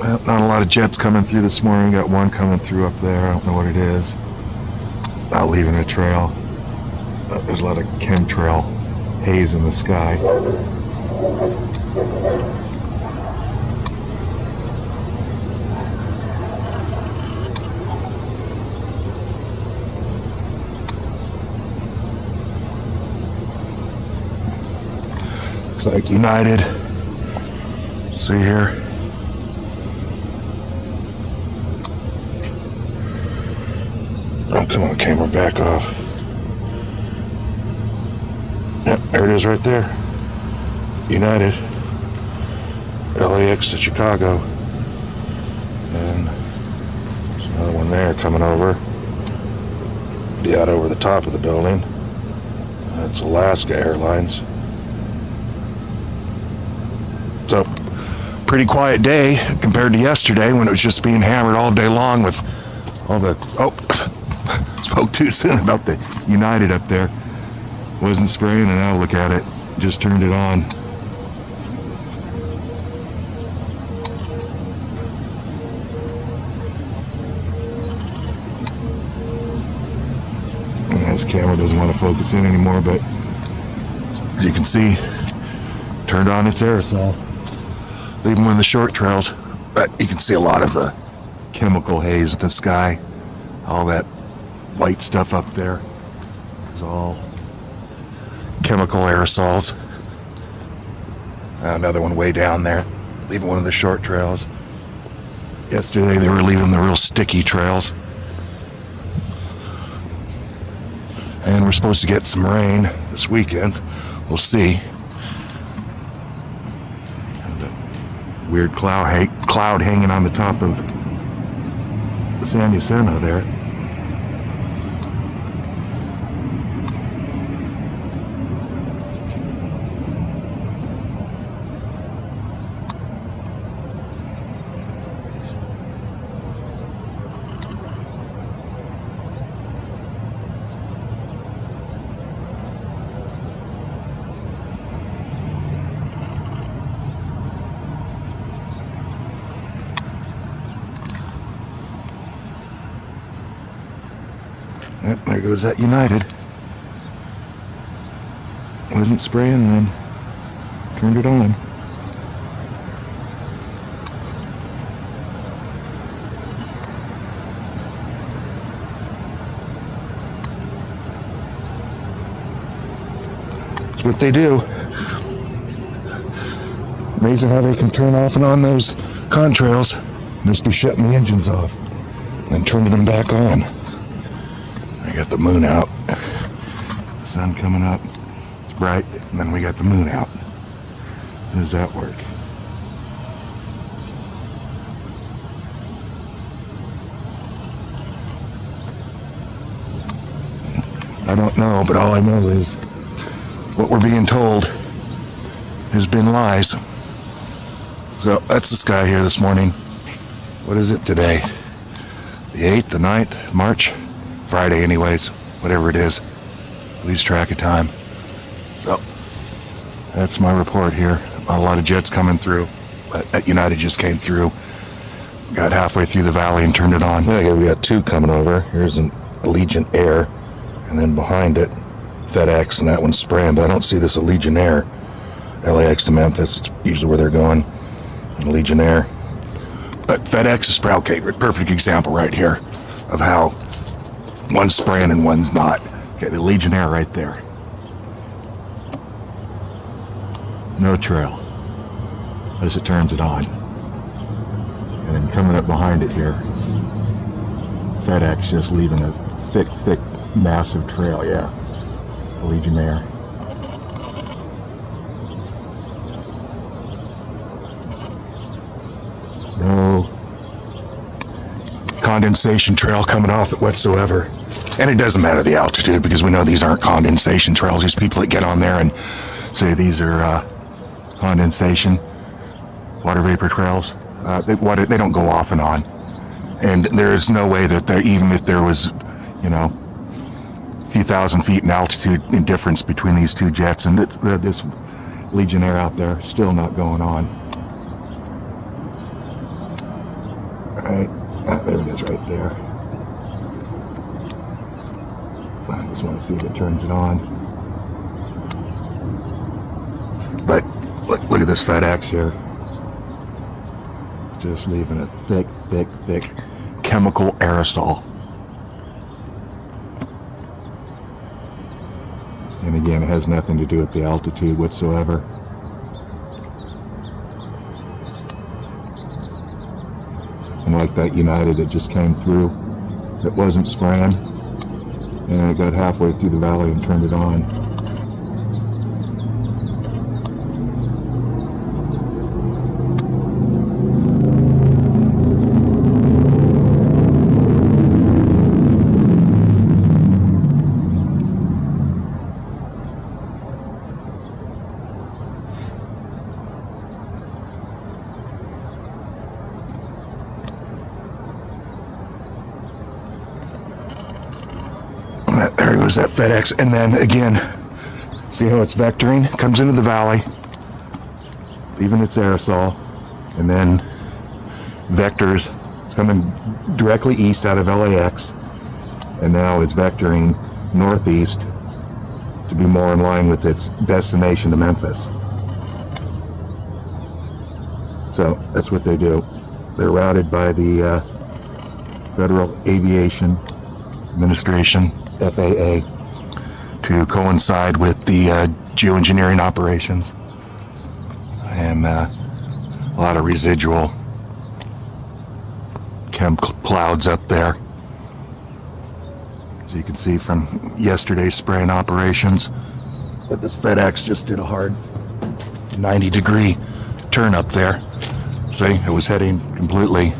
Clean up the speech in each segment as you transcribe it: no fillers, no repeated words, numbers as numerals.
Well, not a lot of jets coming through this morning. Got one coming through up there. I don't know what it is. Not leaving a trail. There's a lot of chemtrail haze in the sky. Looks like United. See here. Oh, come on, camera, back off. Yep, there it is right there. United. LAX to Chicago. And there's another one there coming over. Be out over the top of the building. That's Alaska Airlines. So, pretty quiet day compared to yesterday when it was just being hammered all day long with all the, spoke too soon about the United up there. Wasn't spraying, and now look at it. Just turned it on. And this camera doesn't want to focus in anymore, but as you can see, turned on its aerosol. Even when the short trails, but you can see a lot of the chemical haze in the sky. All that white stuff up there is all chemical aerosols. Another one way down there, leaving one of the short trails. Yesterday they were leaving the real sticky trails. And we're supposed to get some rain this weekend. We'll see. Weird cloud hanging on the top of San Jacinto there. Yep, there goes that United. Wasn't spraying then. Turned it on. That's what they do. Amazing how they can turn off and on those contrails. Just be shutting the engines off and turning them back on. I got the moon out. Sun coming up. It's bright. And then we got the moon out. How does that work? I don't know, but all I know is what we're being told has been lies. So that's the sky here this morning. What is it today? The 8th, the 9th, March? Friday anyways, whatever it is. Lose track of time. So, that's my report here. A lot of jets coming through, but that United just came through. Got halfway through the valley and turned it on. Yeah, we got two coming over. Here's an Allegiant Air, and then behind it, FedEx, and that one's spraying, but I don't see this Allegiant Air. LAX to Memphis, it's usually where they're going. And Allegiant Air. But FedEx is okay, perfect example right here of how one's spraying and one's not. Okay, the Legion Air right there. No trail. As it turns it on. And then coming up behind it here, FedEx just leaving a thick, massive trail, yeah. The Legion Air. No condensation trail coming off it whatsoever. And it doesn't matter the altitude because we know these aren't condensation trails. There's people that get on there and say these are condensation water vapor trails. They don't go off and on. And there's no way that even if there was, a few thousand feet in altitude in difference between these two jets and this Legion Air out there, still not going on. Alright, there it is right there. I just want to see if it turns it on. But look at this FedEx here. Just leaving a thick chemical aerosol. And again, it has nothing to do with the altitude whatsoever. And like that United that just came through, it wasn't spraying, and it got halfway through the valley and turned it on. There goes that FedEx, and then again, see how it's vectoring? Comes into the valley, leaving its aerosol, and then vectors. It's coming directly east out of LAX, and now it's vectoring northeast to be more in line with its destination to Memphis. So that's what they do. They're routed by the Federal Aviation Administration, FAA, to coincide with the geoengineering operations, and a lot of residual clouds up there, as you can see from yesterday's spraying operations. But this FedEx just did a hard 90-degree turn up there. See, it was heading completely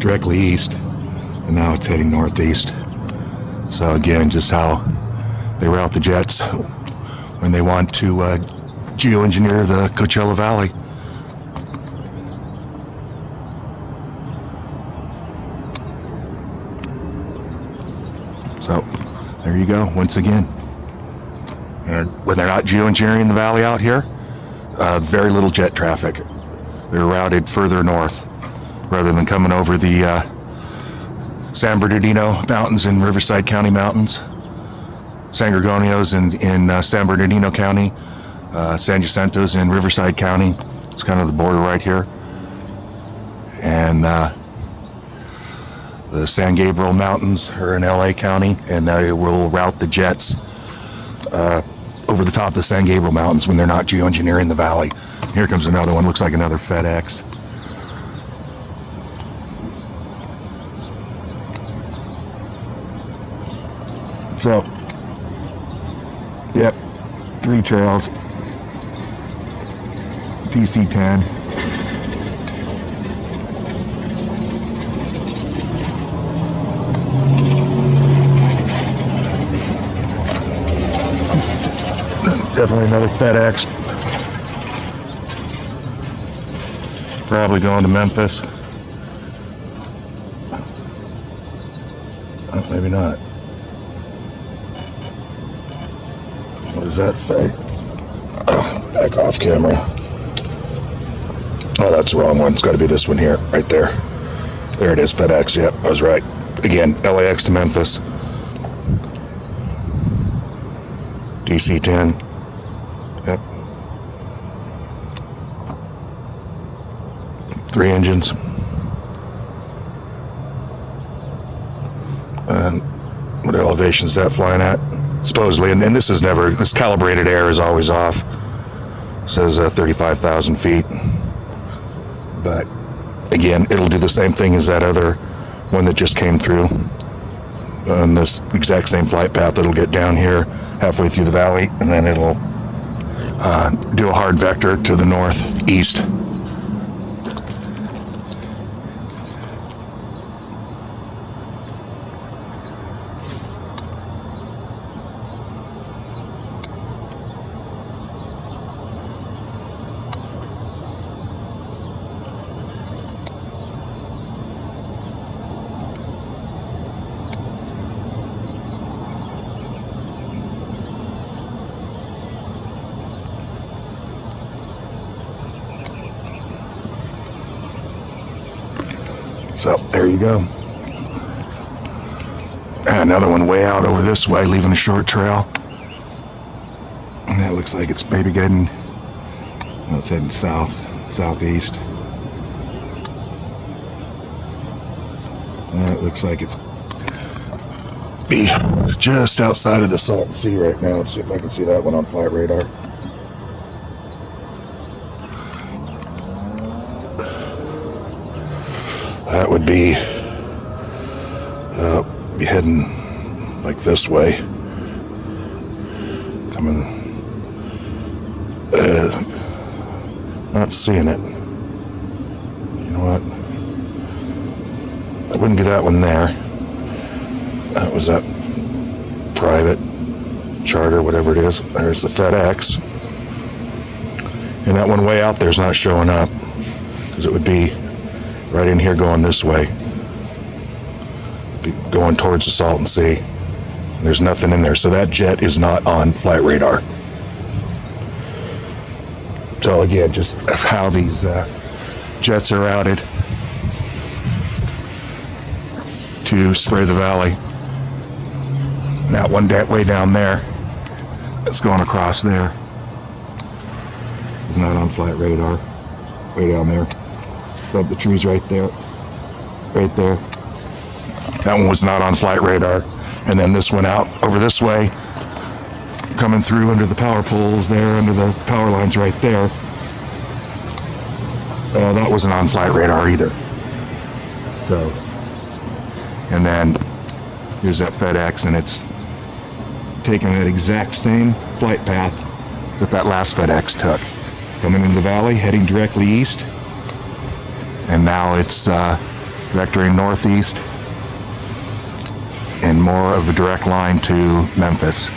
directly east, and now it's heading northeast. So again, just how they route the jets when they want to geoengineer the Coachella Valley. So there you go, once again. And when they're not geoengineering the valley out here, very little jet traffic. They're routed further north rather than coming over the San Bernardino Mountains in Riverside County Mountains, San Gorgonio's in San Bernardino County, San Jacinto's in Riverside County. It's kind of the border right here. And the San Gabriel Mountains are in LA County, and they will route the jets over the top of the San Gabriel Mountains when they're not geoengineering the valley. Here comes another one, looks like another FedEx. So, yep, 3 trails, DC-10. Definitely another FedEx. Probably going to Memphis. Oh, maybe not. What does that say? Oh, back off camera. Oh, that's the wrong one. It's got to be this one here, right there. There it is, FedEx. Yep, I was right. Again, LAX to Memphis. DC-10. Yep. 3 engines. And what elevation is that flying at? Supposedly, and this is never, this calibrated air is always off. It says 35,000 feet. But again, it'll do the same thing as that other one that just came through on this exact same flight path. It'll get down here halfway through the valley, and then it'll do a hard vector to the northeast. So there you go. And another one way out over this way, leaving a short trail. And that looks like it's maybe getting, well, it's heading southeast. And it looks like it's be just outside of the Salton Sea right now. Let's see if I can see that one on flight radar. That would be heading like this way. Coming, not seeing it. You know what? I wouldn't do that one there. That was that private charter, whatever it is. There's the FedEx. And that one way out there is not showing up, because it would be right in here going this way. Be going towards the Salton Sea. There's nothing in there. So that jet is not on flight radar. So again, just how these jets are routed to spray the valley. That one way down there, it's going across there. It's not on flight radar. Way down there. Above the trees right there. Right there. That one was not on flight radar. And then this one out over this way, coming through under the power poles there, under the power lines right there. That wasn't on flight radar either. So, and then here's that FedEx, and it's taking that exact same flight path that last FedEx took. Coming into the valley, heading directly east. And now it's vectoring northeast and more of a direct line to Memphis.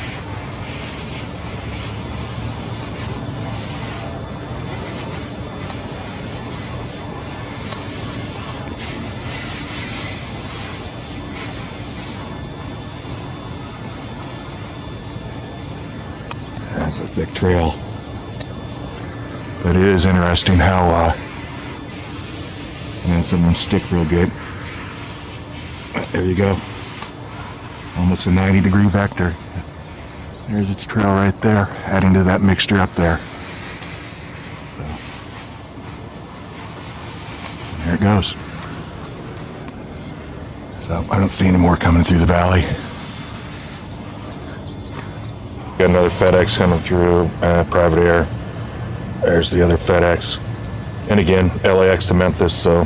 That's a thick trail. But it is interesting how some of them stick real good. There you go. Almost a 90-degree vector. There's its trail right there, adding to that mixture up there. So, there it goes. So I don't see any more coming through the valley. Got another FedEx coming through, private air. There's the other FedEx. And again, LAX to Memphis, so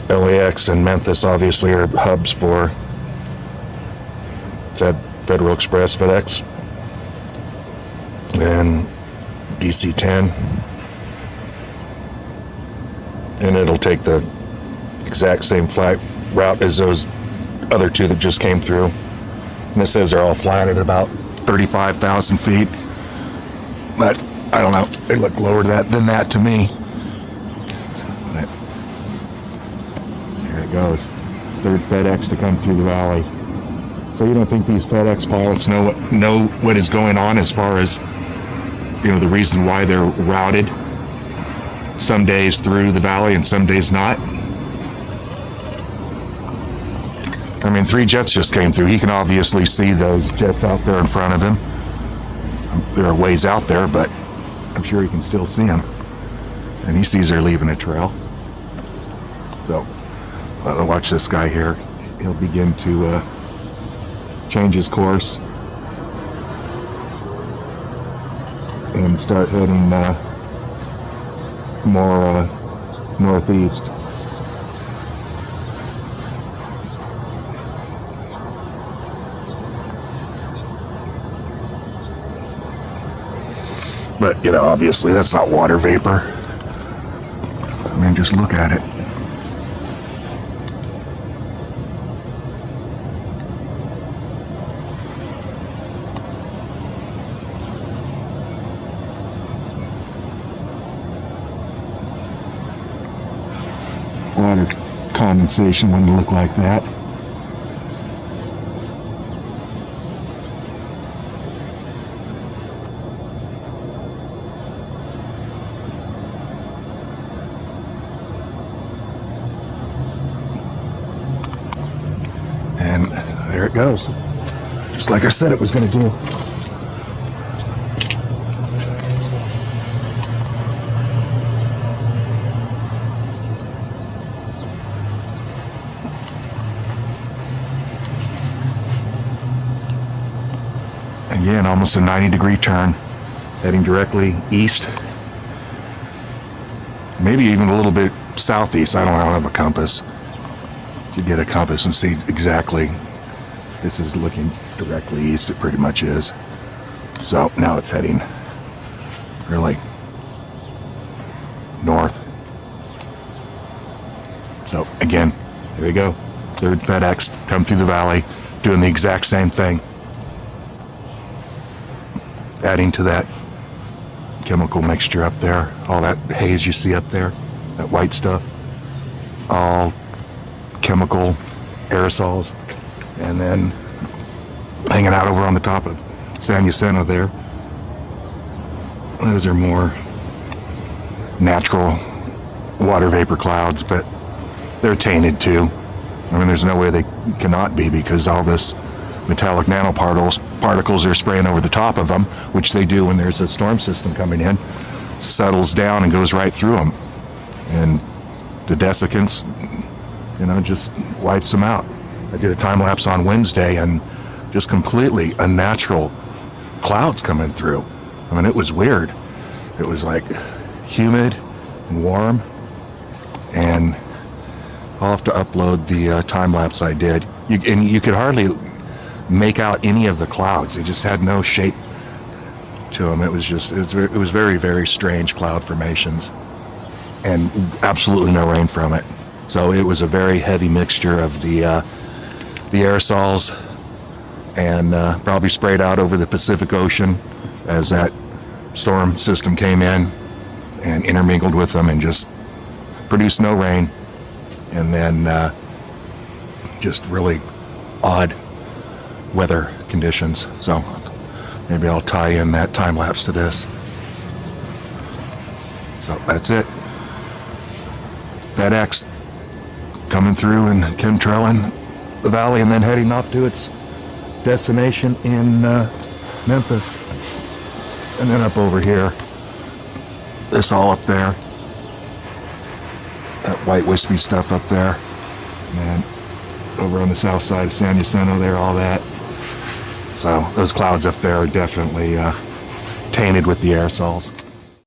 LAX and Memphis obviously are hubs for Federal Express, FedEx, and DC-10. And it'll take the exact same flight route as those other two that just came through. And it says they're all flying at about 35,000 feet. But I don't know, they look lower than that to me. But there it goes. Third FedEx to come through the valley. So you don't think these FedEx pilots know what is going on as far as, the reason why they're routed some days through the valley and some days not? I mean, 3 jets just came through. He can obviously see those jets out there in front of him. They're a ways out there, but I'm sure he can still see them. And he sees they're leaving a trail. So, watch this guy here. He'll begin to change his course and start heading more northeast. But, obviously that's not water vapor. I mean, just look at it. Water condensation wouldn't look like that. it goes. Just like I said it was going to do. Again, almost a 90-degree turn, heading directly east. Maybe even a little bit southeast. I don't have a compass. To get a compass and see exactly. This is looking directly east. It pretty much is. So now it's heading really north. So again, here we go. Third FedEx come through the valley, doing the exact same thing. Adding to that chemical mixture up there, all that haze you see up there, that white stuff, all chemical aerosols, and then hanging out over on the top of San Jacinto there. Those are more natural water vapor clouds, but they're tainted too. I mean, there's no way they cannot be, because all this metallic nanoparticles are spraying over the top of them, which they do when there's a storm system coming in, settles down and goes right through them, and the desiccants, just wipes them out. I did a time lapse on Wednesday, and just completely unnatural clouds coming through. I mean, it was weird. It was like humid and warm, and I'll have to upload the time lapse I did. You could hardly make out any of the clouds. They just had no shape to them. It was very, very strange cloud formations, and absolutely no rain from it. So it was a very heavy mixture of the aerosols, and probably sprayed out over the Pacific Ocean as that storm system came in and intermingled with them and just produced no rain, and then just really odd weather conditions. So maybe I'll tie in that time lapse to this. So that's it. FedEx coming through and chemtrailing the valley, and then heading off to its destination in Memphis, and then up over here. This all up there, that white wispy stuff up there, and over on the south side of San Jacinto there, all that. So those clouds up there are definitely tainted with the aerosols.